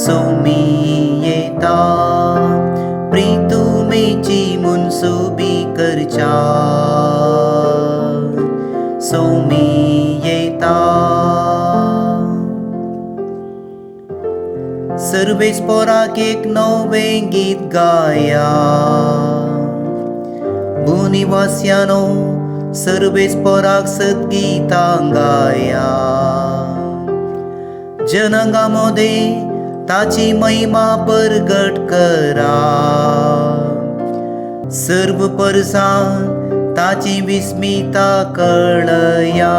सोमी येता प्रीतुमेची मुनसुबी करच्या सोमी येता सर्वेच पोराक एक नवें गीत गाया भुनिवास्यानो सर्वेच पोराक सद्गीतां गाया जनांगामध्ये ताची महिमा प्रगट करा सर्व परसान ताची विस्मिता कळया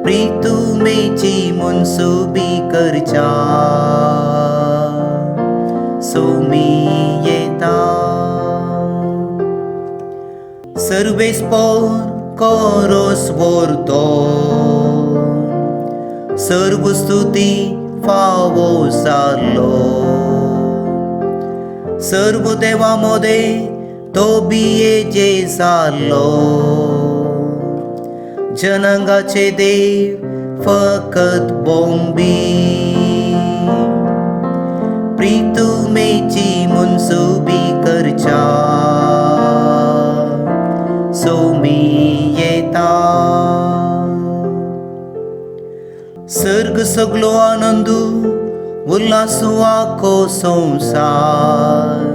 प्रीतुमेची मुनसुबी करच्या सोमी येता सर्वेस पोर कोरोस वरतो सर्व स्तुती फावो जाल्लो सर्व देवामध्ये तो बियेजे जाल्लो जनांगाचे देव फकत बोंबी प्रीतुमेची मुनसुबी करच्या सोमी येता सर्ग सगलो आनंदू उल्हासू आखो संसार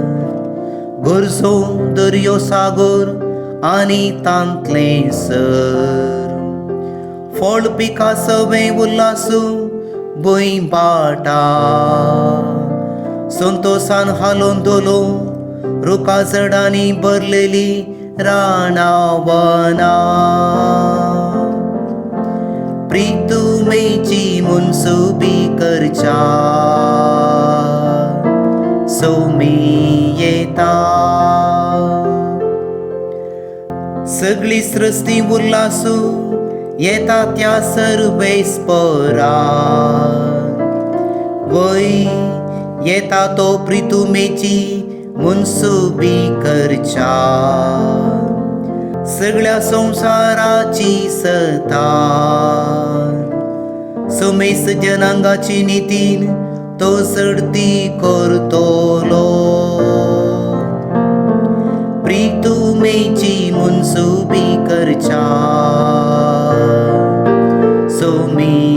भरसो दर्यो सागर आनी तांतले सर फळ पिका सवे उल्हासू भुंय पाटा संतोषान हालोन दोलो रुखा झाडांनी भरलेली रानावना प्रीतुमेची मुनसुबी करच्या सोमी येता सगळी सृष्टी उल्हासू येता त्या सर्वेस परा वय येता तो प्रीतुमेची मुनसुबी करच्या सगळ्या संसाराची सत्ता समेस जनांगाची नितीन तो सर्ती करतलो प्रीतुमेची मुनसुबी करच्या सोमी